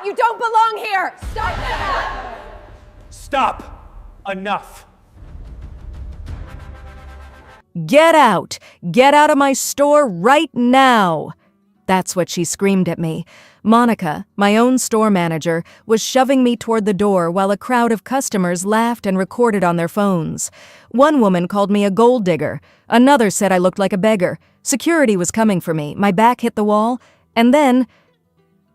You don't belong here! Stop that! Stop! Enough! Get out! Get out of my store right now! That's what she screamed at me. Monica, my own store manager, was shoving me toward the door while a crowd of customers laughed and recorded on their phones. One woman called me a gold digger. Another said I looked like a beggar. Security was coming for me. My back hit the wall. And then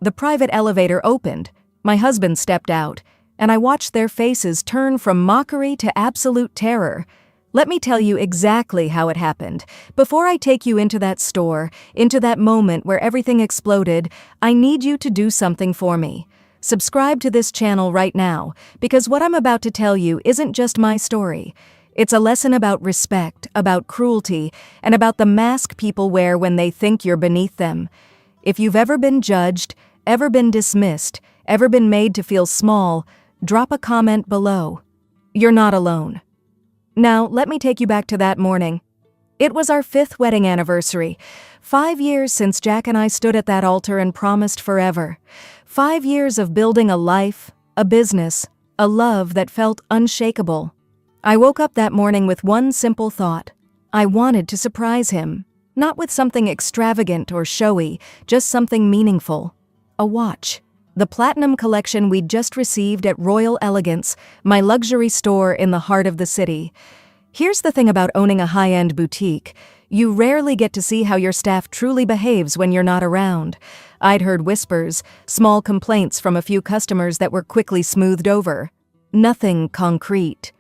the private elevator opened. My husband stepped out, and I watched their faces turn from mockery to absolute terror. Let me tell you exactly how it happened. Before I take you into that store, into that moment where everything exploded, I need you to do something for me. Subscribe to this channel right now, because what I'm about to tell you isn't just my story. It's a lesson about respect, about cruelty, and about the mask people wear when they think you're beneath them. If you've ever been judged, ever been dismissed, ever been made to feel small, drop a comment below. You're not alone. Now, let me take you back to that morning. It was our 5th wedding anniversary. 5 years since Jack and I stood at that altar and promised forever. 5 years of building a life, a business, a love that felt unshakable. I woke up that morning with one simple thought. I wanted to surprise him. Not with something extravagant or showy, just something meaningful. A watch. The platinum collection we'd just received at Royal Elegance, my luxury store in the heart of the city. Here's the thing about owning a high-end boutique. You rarely get to see how your staff truly behaves when you're not around. I'd heard whispers, small complaints from a few customers that were quickly smoothed over. Nothing concrete.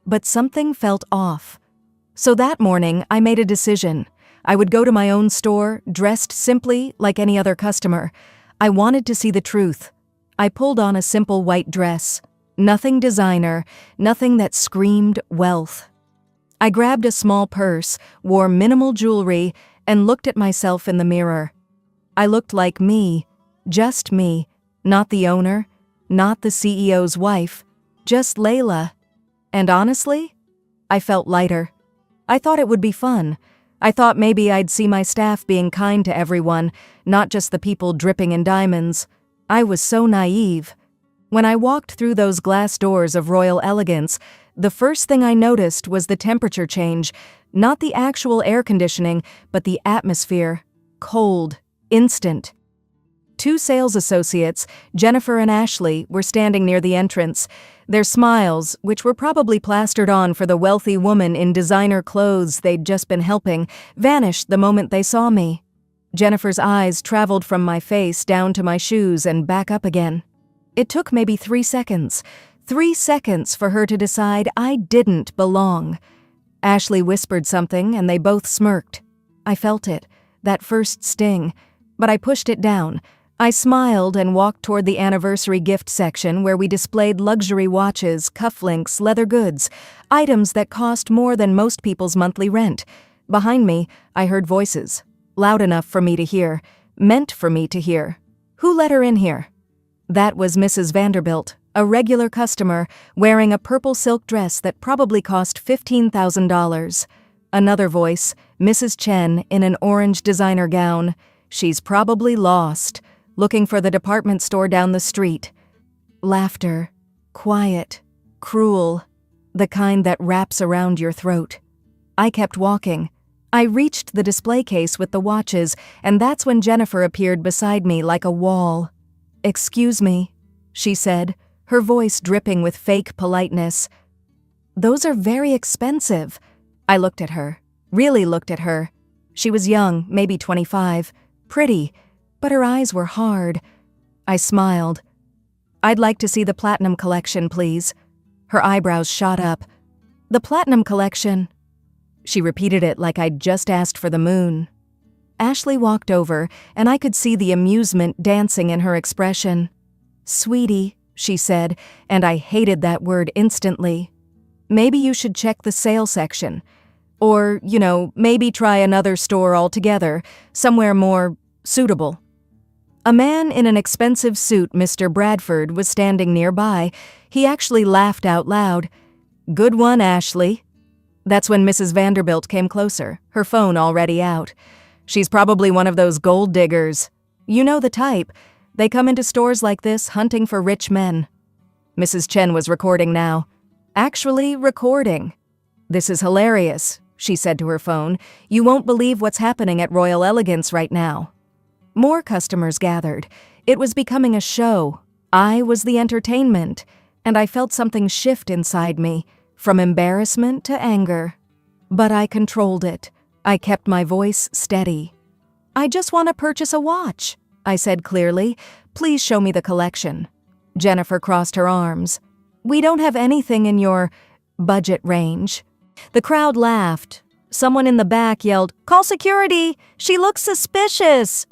But something felt off. So that morning, I made a decision. I would go to my own store, dressed simply like any other customer. I wanted to see the truth. I pulled on a simple white dress. Nothing designer, nothing that screamed wealth. I grabbed a small purse, wore minimal jewelry, and looked at myself in the mirror. I looked like me, just me, not the owner, not the CEO's wife, just Layla. And honestly, I felt lighter. I thought it would be fun. I thought maybe I'd see my staff being kind to everyone, not just the people dripping in diamonds. I was so naive. When I walked through those glass doors of Royal Elegance, the first thing I noticed was the temperature change, not the actual air conditioning, but the atmosphere. Cold, instant. 2 sales associates, Jennifer and Ashley, were standing near the entrance. Their smiles, which were probably plastered on for the wealthy woman in designer clothes they'd just been helping, vanished the moment they saw me. Jennifer's eyes traveled from my face down to my shoes and back up again. It took maybe 3 seconds. 3 seconds for her to decide I didn't belong. Ashley whispered something and they both smirked. I felt it, that first sting, but I pushed it down. I smiled and walked toward the anniversary gift section where we displayed luxury watches, cufflinks, leather goods, items that cost more than most people's monthly rent. Behind me, I heard voices, loud enough for me to hear, meant for me to hear. Who let her in here? That was Mrs. Vanderbilt, a regular customer, wearing a purple silk dress that probably cost $15,000. Another voice, Mrs. Chen, in an orange designer gown. She's probably lost. Looking for the department store down the street. Laughter. Quiet. Cruel. The kind that wraps around your throat. I kept walking. I reached the display case with the watches, and that's when Jennifer appeared beside me like a wall. "Excuse me," she said, her voice dripping with fake politeness. "Those are very expensive." I looked at her. Really looked at her. She was young, maybe 25. Pretty. But her eyes were hard. I smiled. "I'd like to see the Platinum Collection, please." Her eyebrows shot up. "The Platinum Collection." She repeated it like I'd just asked for the moon. Ashley walked over, and I could see the amusement dancing in her expression. "Sweetie," she said, and I hated that word instantly. "Maybe you should check the sale section. Or, maybe try another store altogether, somewhere more suitable." A man in an expensive suit, Mr. Bradford, was standing nearby. He actually laughed out loud. "Good one, Ashley." That's when Mrs. Vanderbilt came closer, her phone already out. "She's probably one of those gold diggers. You know the type. They come into stores like this hunting for rich men. Mrs. Chen was recording now. Actually, recording. "This is hilarious," she said to her phone. "You won't believe what's happening at Royal Elegance right now." More customers gathered. It was becoming a show. I was the entertainment, and I felt something shift inside me, from embarrassment to anger. But I controlled it. I kept my voice steady. "I just want to purchase a watch," I said clearly. "Please show me the collection." Jennifer crossed her arms. "We don't have anything in your budget range." The crowd laughed. Someone in the back yelled, "Call security! She looks suspicious!"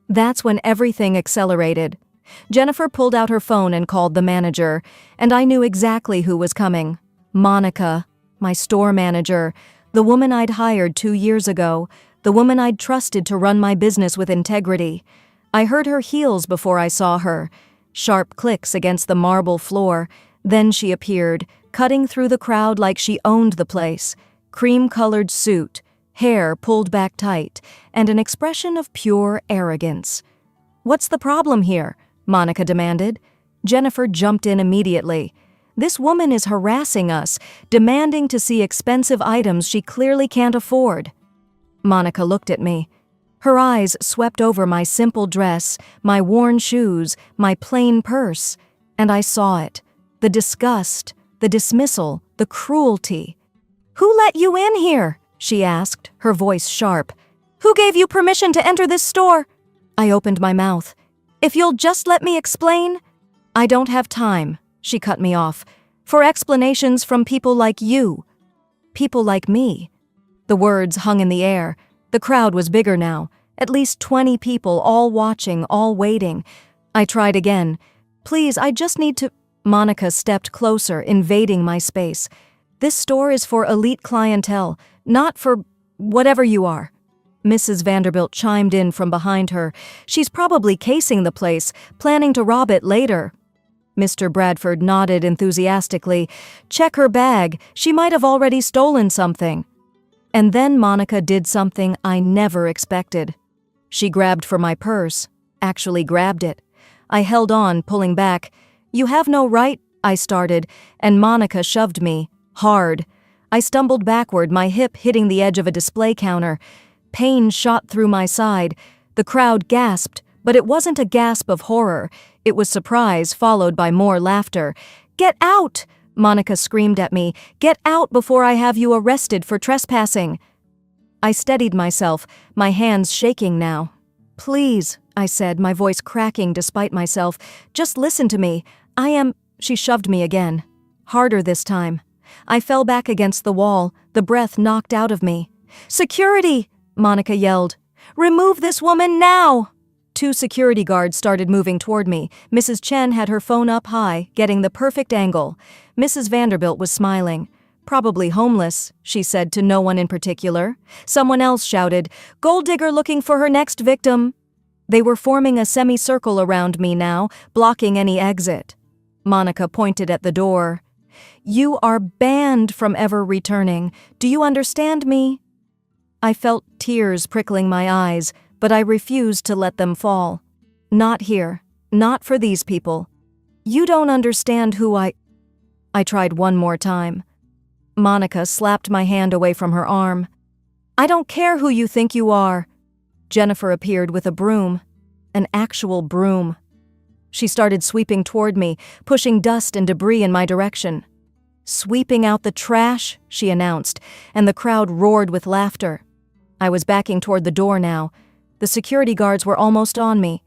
That's when everything accelerated. Jennifer pulled out her phone and called the manager, and I knew exactly who was coming. Monica, my store manager, the woman I'd hired 2 years ago, the woman I'd trusted to run my business with integrity. I heard her heels before I saw her, sharp clicks against the marble floor. Then she appeared, cutting through the crowd like she owned the place. Cream-colored suit, hair pulled back tight, and an expression of pure arrogance. "What's the problem here?" Monica demanded. Jennifer jumped in immediately. "This woman is harassing us, demanding to see expensive items she clearly can't afford." Monica looked at me. Her eyes swept over my simple dress, my worn shoes, my plain purse, and I saw it. The disgust, the dismissal, the cruelty. "Who let you in here?" she asked, her voice sharp. "Who gave you permission to enter this store?" I opened my mouth. "If you'll just let me explain." "I don't have time," she cut me off, "for explanations from people like you." People like me. The words hung in the air. The crowd was bigger now. At least 20 people, all watching, all waiting. I tried again. "Please, I just need to—" Monica stepped closer, invading my space. "This store is for elite clientele, not for whatever you are." Mrs. Vanderbilt chimed in from behind her. "She's probably casing the place, planning to rob it later." Mr. Bradford nodded enthusiastically. "Check her bag. She might have already stolen something." And then Monica did something I never expected. She grabbed for my purse, actually grabbed it. I held on, pulling back. "You have no right," I started, and Monica shoved me, hard. I stumbled backward, my hip hitting the edge of a display counter. Pain shot through my side. The crowd gasped, but it wasn't a gasp of horror. It was surprise, followed by more laughter. "Get out!" Monica screamed at me. "Get out before I have you arrested for trespassing." I steadied myself, my hands shaking now. "Please," I said, my voice cracking despite myself. "Just listen to me. I am—" She shoved me again. Harder this time. I fell back against the wall, the breath knocked out of me. "Security!" Monica yelled. "Remove this woman now!" 2 security guards started moving toward me. Mrs. Chen had her phone up high, getting the perfect angle. Mrs. Vanderbilt was smiling. "Probably homeless," she said to no one in particular. Someone else shouted, "Gold digger looking for her next victim." They were forming a semicircle around me now, blocking any exit. Monica pointed at the door. "You are banned from ever returning. Do you understand me?" I felt tears prickling my eyes, but I refused to let them fall. "Not here. Not for these people. You don't understand who I—" I tried one more time. Monica slapped my hand away from her arm. "I don't care who you think you are." Jennifer appeared with a broom. An actual broom. She started sweeping toward me, pushing dust and debris in my direction. "Sweeping out the trash," she announced, and the crowd roared with laughter. I was backing toward the door now. The security guards were almost on me.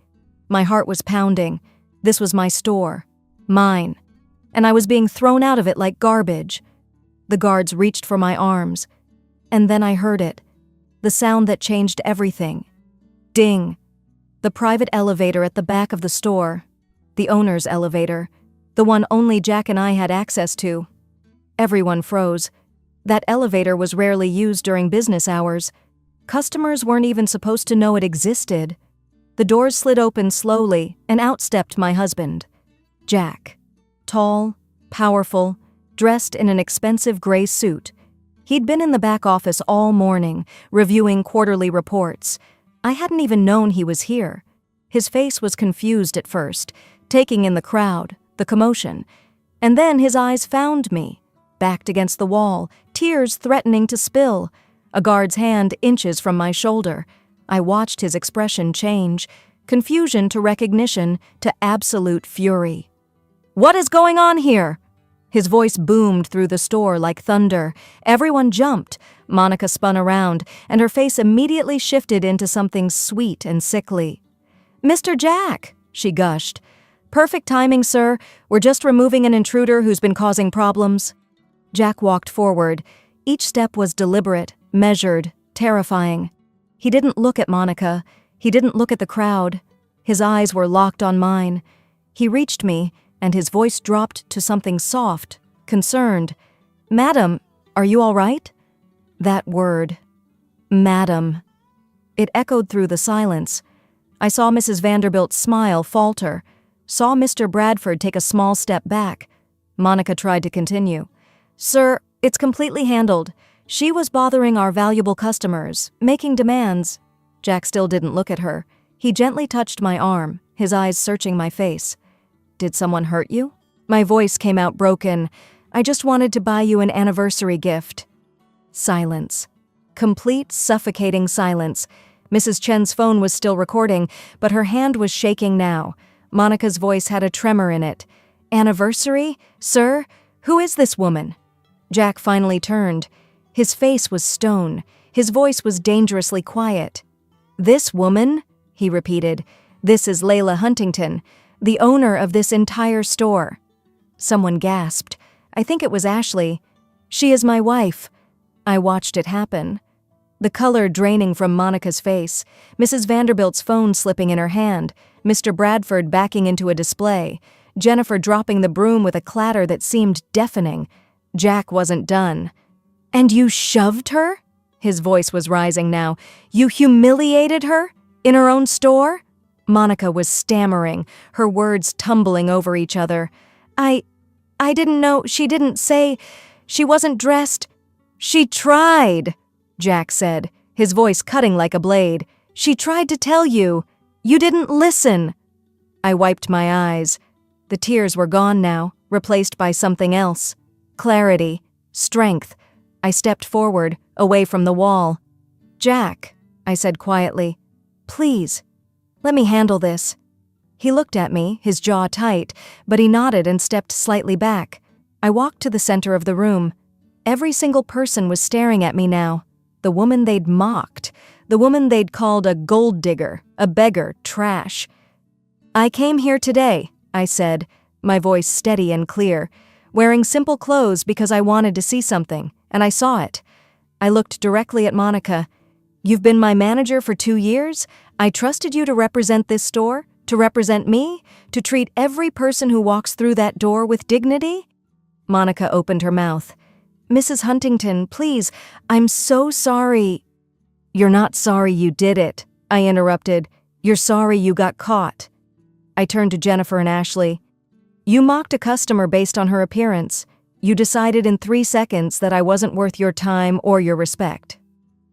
My heart was pounding. This was my store. Mine. And I was being thrown out of it like garbage. The guards reached for my arms. And then I heard it. The sound that changed everything. Ding. The private elevator at the back of the store. The owner's elevator. The one only Jack and I had access to. Everyone froze. That elevator was rarely used during business hours. Customers weren't even supposed to know it existed. The doors slid open slowly, and out stepped my husband, Jack. Tall, powerful, dressed in an expensive gray suit. He'd been in the back office all morning, reviewing quarterly reports. I hadn't even known he was here. His face was confused at first, taking in the crowd, the commotion. And then his eyes found me, backed against the wall, tears threatening to spill, a guard's hand inches from my shoulder. I watched his expression change, confusion to recognition to absolute fury. "What is going on here?" His voice boomed through the store like thunder. Everyone jumped. Monica spun around, and her face immediately shifted into something sweet and sickly. "Mr. Jack," she gushed. "Perfect timing, sir. We're just removing an intruder who's been causing problems." Jack walked forward. Each step was deliberate, measured, terrifying. He didn't look at Monica. He didn't look at the crowd. His eyes were locked on mine. He reached me, and his voice dropped to something soft, concerned. "Madam, are you all right?" That word. Madam. It echoed through the silence. I saw Mrs. Vanderbilt smile falter, saw Mr. Bradford take a small step back. Monica tried to continue. "Sir, it's completely handled. She was bothering our valuable customers, making demands." Jack still didn't look at her. He gently touched my arm, his eyes searching my face. "Did someone hurt you?" My voice came out broken. "I just wanted to buy you an anniversary gift." Silence. Complete, suffocating silence. Mrs. Chen's phone was still recording, but her hand was shaking now. Monica's voice had a tremor in it. "Anniversary? Sir? Who is this woman?" Jack finally turned. His face was stone. His voice was dangerously quiet. "This woman?" he repeated. "This is Layla Huntington, the owner of this entire store." Someone gasped. I think it was Ashley. "She is my wife." I watched it happen. The color draining from Monica's face, Mrs. Vanderbilt's phone slipping in her hand, Mr. Bradford backing into a display, Jennifer dropping the broom with a clatter that seemed deafening. Jack wasn't done. "And you shoved her?" His voice was rising now. "You humiliated her? In her own store?" Monica was stammering, her words tumbling over each other. I didn't know, she didn't say, she wasn't dressed." "She tried," Jack said, his voice cutting like a blade. "She tried to tell you. You didn't listen." I wiped my eyes. The tears were gone now, replaced by something else. Clarity, strength. I stepped forward, away from the wall. "Jack," I said quietly, "please, let me handle this." He looked at me, his jaw tight, but he nodded and stepped slightly back. I walked to the center of the room. Every single person was staring at me now. The woman they'd mocked. The woman they'd called a gold digger, a beggar, trash. "I came here today," I said, my voice steady and clear, wearing simple clothes because I wanted to see something, and I saw it. I looked directly at Monica. "You've been my manager for 2 years? I trusted you to represent this store, to represent me, to treat every person who walks through that door with dignity?" Monica opened her mouth. "Mrs. Huntington, please, I'm so sorry." "You're not sorry you did it," I interrupted. "You're sorry you got caught." I turned to Jennifer and Ashley. "You mocked a customer based on her appearance. You decided in 3 seconds that I wasn't worth your time or your respect."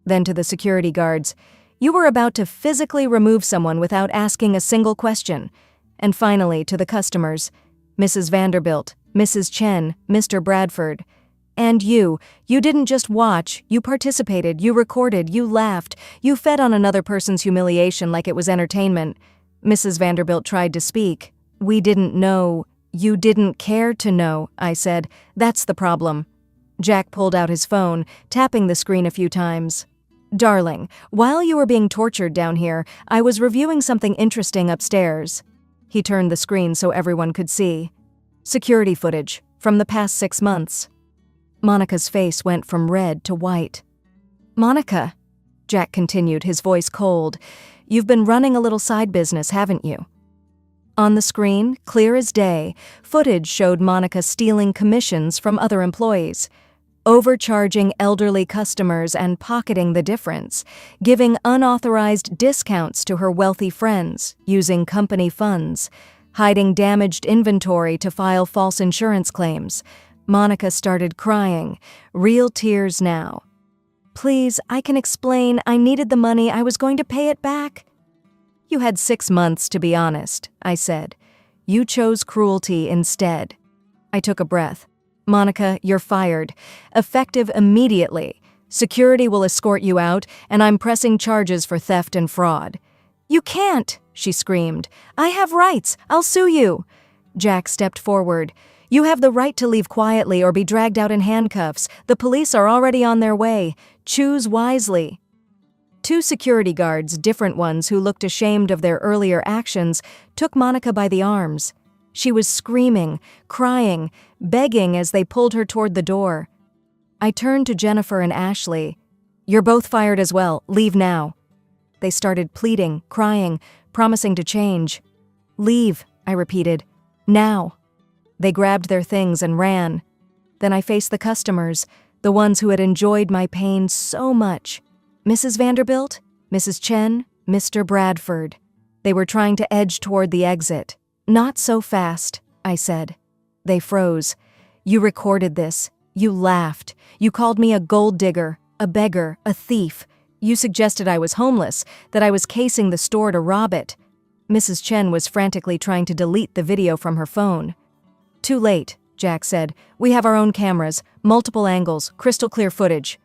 Then to the security guards, "You were about to physically remove someone without asking a single question." And finally to the customers, Mrs. Vanderbilt, Mrs. Chen, Mr. Bradford. "And you didn't just watch, you participated, you recorded, you laughed, you fed on another person's humiliation like it was entertainment." Mrs. Vanderbilt tried to speak. "We didn't know." "You didn't care to know," I said. "That's the problem." Jack pulled out his phone, tapping the screen a few times. "Darling, while you were being tortured down here, I was reviewing something interesting upstairs." He turned the screen so everyone could see. Security footage from the past 6 months. Monica's face went from red to white. "Monica," Jack continued, his voice cold, "you've been running a little side business, haven't you?" On the screen, clear as day, footage showed Monica stealing commissions from other employees, overcharging elderly customers and pocketing the difference, giving unauthorized discounts to her wealthy friends, using company funds, hiding damaged inventory to file false insurance claims. Monica started crying, real tears now. "Please, I can explain. I needed the money. I was going to pay it back." You had 6 months to be honest, I said. You chose cruelty instead. I took a breath. Monica, you're fired. Effective immediately. Security will escort you out, and I'm pressing charges for theft and fraud. You can't, she screamed. I have rights. I'll sue you. Jack stepped forward. You have the right to leave quietly or be dragged out in handcuffs. The police are already on their way. Choose wisely. 2 security guards, different ones who looked ashamed of their earlier actions, took Monica by the arms. She was screaming, crying, begging as they pulled her toward the door. I turned to Jennifer and Ashley. You're both fired as well. Leave now. They started pleading, crying, promising to change. Leave, I repeated. Now. They grabbed their things and ran. Then I faced the customers, the ones who had enjoyed my pain so much. Mrs. Vanderbilt, Mrs. Chen, Mr. Bradford. They were trying to edge toward the exit. Not so fast, I said. They froze. You recorded this. You laughed. You called me a gold digger, a beggar, a thief. You suggested I was homeless, that I was casing the store to rob it. Mrs. Chen was frantically trying to delete the video from her phone. Too late, Jack said. We have our own cameras, multiple angles, crystal clear footage.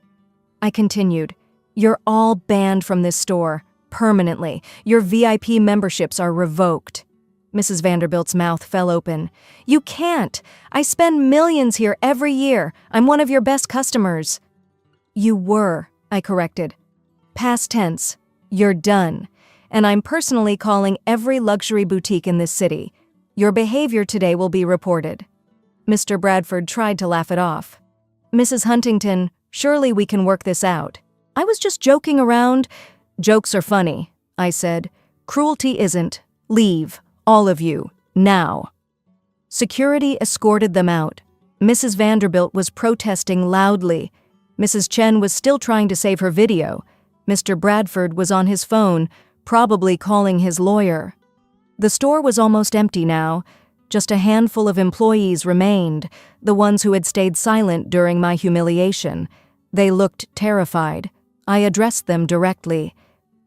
I continued. You're all banned from this store, permanently. Your VIP memberships are revoked. Mrs. Vanderbilt's mouth fell open. You can't. I spend millions here every year. I'm one of your best customers. You were, I corrected. Past tense. You're done. And I'm personally calling every luxury boutique in this city. Your behavior today will be reported. Mr. Bradford tried to laugh it off. Mrs. Huntington, surely we can work this out. I was just joking around. Jokes are funny, I said. Cruelty isn't. Leave. All of you. Now. Security escorted them out. Mrs. Vanderbilt was protesting loudly. Mrs. Chen was still trying to save her video. Mr. Bradford was on his phone, probably calling his lawyer. The store was almost empty now. Just a handful of employees remained, the ones who had stayed silent during my humiliation. They looked terrified. I addressed them directly.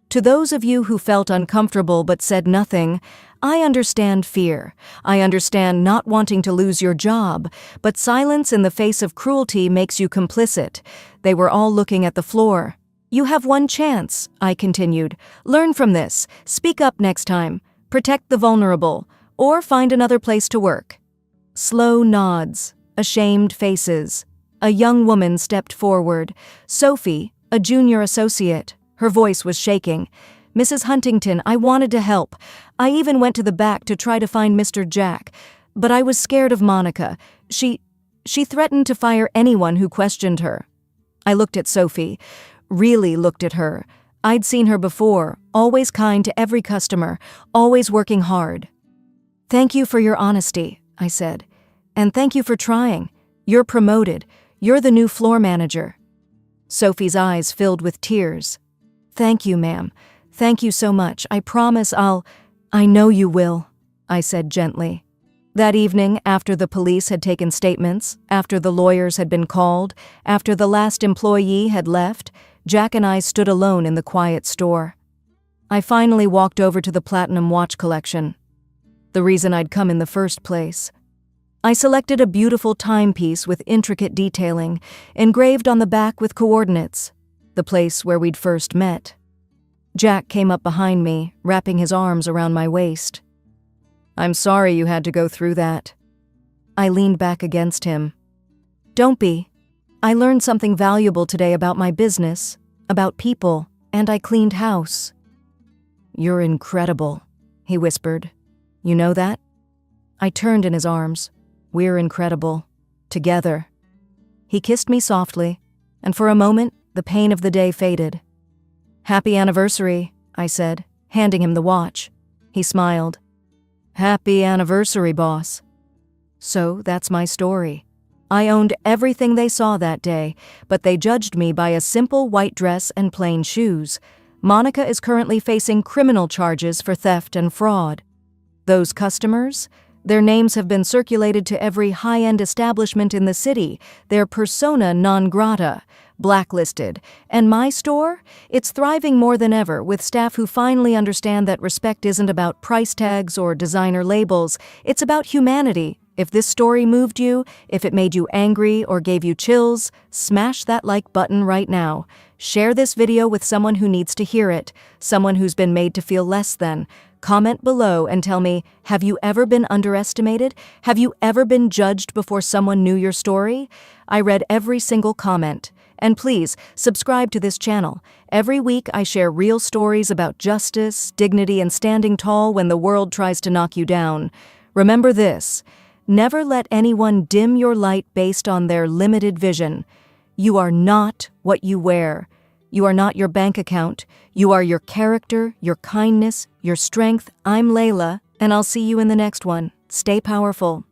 To those of you who felt uncomfortable but said nothing, I understand fear. I understand not wanting to lose your job, but silence in the face of cruelty makes you complicit. They were all looking at the floor. You have one chance, I continued. Learn from this. Speak up next time. Protect the vulnerable. Or find another place to work. Slow nods. Ashamed faces. A young woman stepped forward. Sophie, a junior associate. Her voice was shaking. Mrs. Huntington, I wanted to help. I even went to the back to try to find Mr. Jack. But I was scared of Monica. She threatened to fire anyone who questioned her. I looked at Sophie. Really looked at her. I'd seen her before, always kind to every customer, always working hard. Thank you for your honesty, I said. And thank you for trying. You're promoted. You're the new floor manager. Sophie's eyes filled with tears. Thank you, ma'am. Thank you so much. I promise I know you will, I said gently. That evening, after the police had taken statements, after the lawyers had been called, after the last employee had left, Jack and I stood alone in the quiet store. I finally walked over to the platinum watch collection. The reason I'd come in the first place. I selected a beautiful timepiece with intricate detailing, engraved on the back with coordinates, the place where we'd first met. Jack came up behind me, wrapping his arms around my waist. I'm sorry you had to go through that. I leaned back against him. Don't be. I learned something valuable today about my business, about people, and I cleaned house. You're incredible, he whispered. You know that? I turned in his arms. We're incredible. Together. He kissed me softly, and for a moment, the pain of the day faded. Happy anniversary, I said, handing him the watch. He smiled. Happy anniversary, boss. So that's my story. I owned everything they saw that day, but they judged me by a simple white dress and plain shoes. Monica is currently facing criminal charges for theft and fraud. Those customers? Their names have been circulated to every high-end establishment in the city, their persona non grata, blacklisted. And my store? It's thriving more than ever, with staff who finally understand that respect isn't about price tags or designer labels. It's about humanity. If this story moved you, if it made you angry or gave you chills, smash that like button right now. Share this video with someone who needs to hear it, someone who's been made to feel less than. Comment below and tell me, have you ever been underestimated? Have you ever been judged before someone knew your story? I read every single comment. And please, subscribe to this channel. Every week I share real stories about justice, dignity, and standing tall when the world tries to knock you down. Remember this: never let anyone dim your light based on their limited vision. You are not what you wear. You are not your bank account. You are your character, your kindness, your strength. I'm Layla, and I'll see you in the next one. Stay powerful.